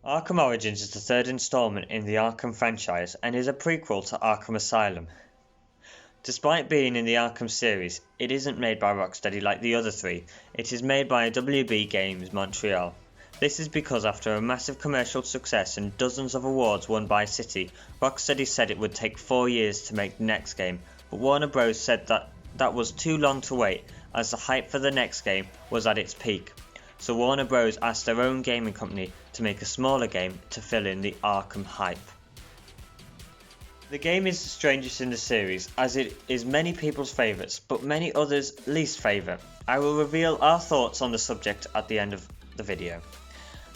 Arkham Origins is the third installment in the Arkham franchise and is a prequel to Arkham Asylum. Despite being in the Arkham series, it isn't made by Rocksteady like the other three, it is made by WB Games Montreal. This is because after a massive commercial success and dozens of awards won by City, Rocksteady said it would take 4 years to make the next game, but Warner Bros said that was too long to wait as the hype for the next game was at its peak. So Warner Bros asked their own gaming company to make a smaller game to fill in the Arkham hype. The game is the strangest in the series as it is many people's favourites but many others' least favourite. I will reveal our thoughts on the subject at the end of the video.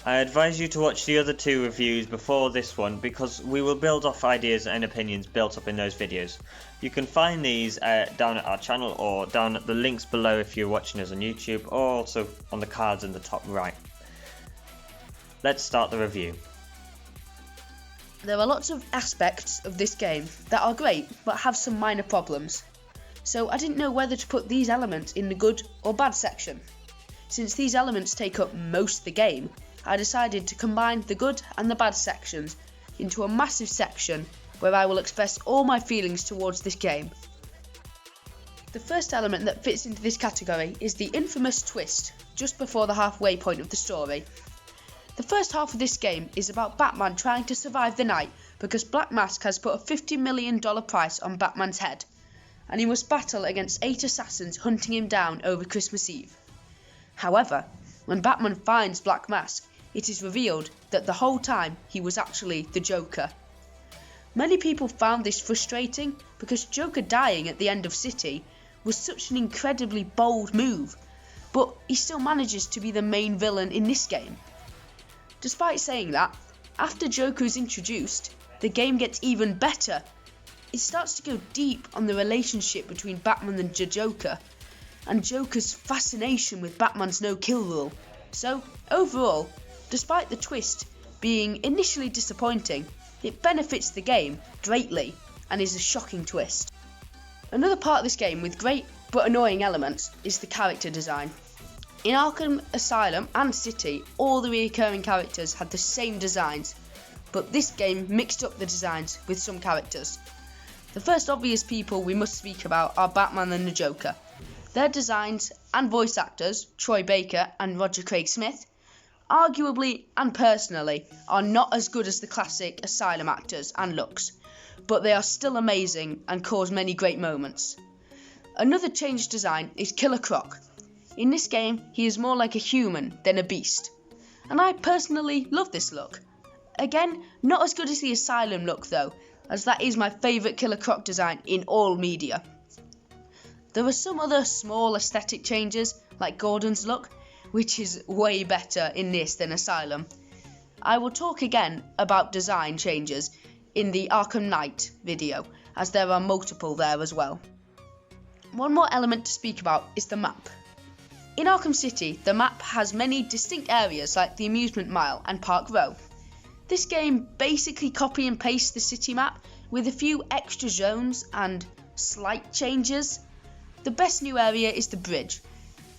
I advise you to watch the other two reviews before this one because we will build off ideas and opinions built up in those videos. You can find these down at our channel or down at the links below if you're watching us on YouTube, or also on the cards in the top right. Let's start the review. There are lots of aspects of this game that are great but have some minor problems. So I didn't know whether to put these elements in the good or bad section. Since these elements take up most of the game, I decided to combine the good and the bad sections into a massive section where I will express all my feelings towards this game. The first element that fits into this category is the infamous twist just before the halfway point of the story. The first half of this game is about Batman trying to survive the night because Black Mask has put a $50 million price on Batman's head, and he must battle against 8 assassins hunting him down over Christmas Eve. However, when Batman finds Black Mask, it is revealed that the whole time he was actually the Joker. Many people found this frustrating because Joker dying at the end of City was such an incredibly bold move, but he still manages to be the main villain in this game. Despite saying that, after Joker is introduced, the game gets even better. It starts to go deep on the relationship between Batman and the Joker, and Joker's fascination with Batman's no-kill rule. So, overall, despite the twist being initially disappointing, it benefits the game greatly and is a shocking twist. Another part of this game with great but annoying elements is the character design. In Arkham Asylum and City, all the recurring characters had the same designs, but this game mixed up the designs with some characters. The first obvious people we must speak about are Batman and the Joker. Their designs and voice actors, Troy Baker and Roger Craig Smith, arguably and personally are not as good as the classic Asylum actors and looks, but they are still amazing and cause many great moments. Another changed design is Killer Croc. In this game, he is more like a human than a beast, and I personally love this look. Again, not as good as the Asylum look though, as that is my favourite Killer Croc design in all media. There are some other small aesthetic changes, like Gordon's look, which is way better in this than Asylum. I will talk again about design changes in the Arkham Knight video, as there are multiple there as well. One more element to speak about is the map. In Arkham City, the map has many distinct areas like the Amusement Mile and Park Row. This game basically copy and paste the city map with a few extra zones and slight changes. The best new area is the bridge.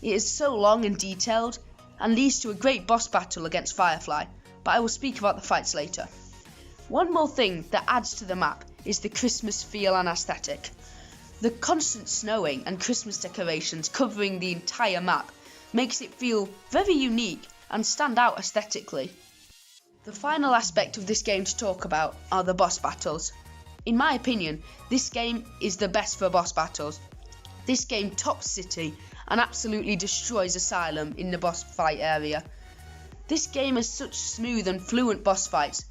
It is so long and detailed and leads to a great boss battle against Firefly, but I will speak about the fights later. One more thing that adds to the map is the Christmas feel and aesthetic. The constant snowing and Christmas decorations covering the entire map makes it feel very unique and stand out aesthetically. The final aspect of this game to talk about are the boss battles. In my opinion, this game is the best for boss battles. This game tops City and absolutely destroys Asylum in the boss fight area. This game has such smooth and fluent boss fights.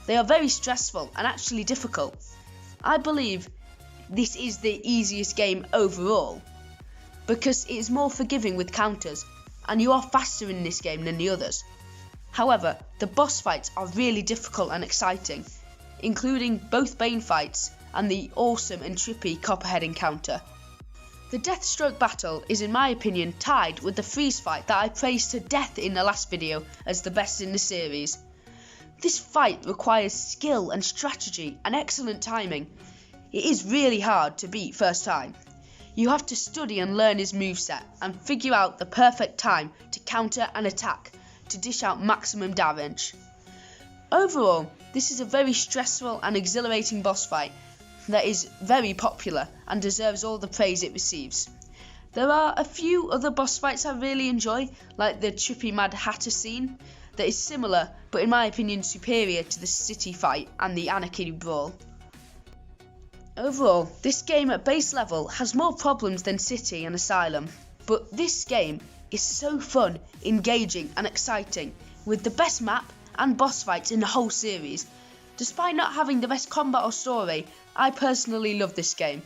They are very stressful and actually difficult. I believe this is the easiest game overall, because it is more forgiving with counters, and you are faster in this game than the others. However, the boss fights are really difficult and exciting, including both Bane fights and the awesome and trippy Copperhead encounter. The Deathstroke battle is in my opinion tied with the freeze fight that I praised to death in the last video as the best in the series. This fight requires skill and strategy and excellent timing. It is really hard to beat first time. You have to study and learn his moveset and figure out the perfect time to counter and attack to dish out maximum damage. Overall, this is a very stressful and exhilarating boss fight that is very popular and deserves all the praise it receives. There are a few other boss fights I really enjoy, like the Trippy Mad Hatter scene, that is similar but in my opinion superior to the City fight and the Anarchy Brawl. Overall, this game at base level has more problems than City and Asylum, but this game is so fun, engaging and exciting, with the best map and boss fights in the whole series. Despite not having the best combat or story, I personally love this game.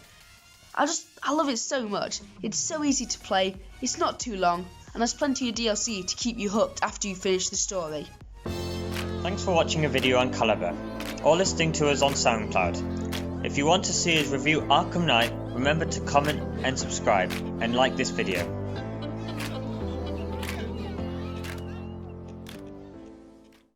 I love it so much. It's so easy to play, it's not too long, and has plenty of DLC to keep you hooked after you finish the story. Thanks for watching a video on Calibre, or listening to us on SoundCloud. If you want to see us review Arkham Knight, remember to comment and subscribe, and like this video.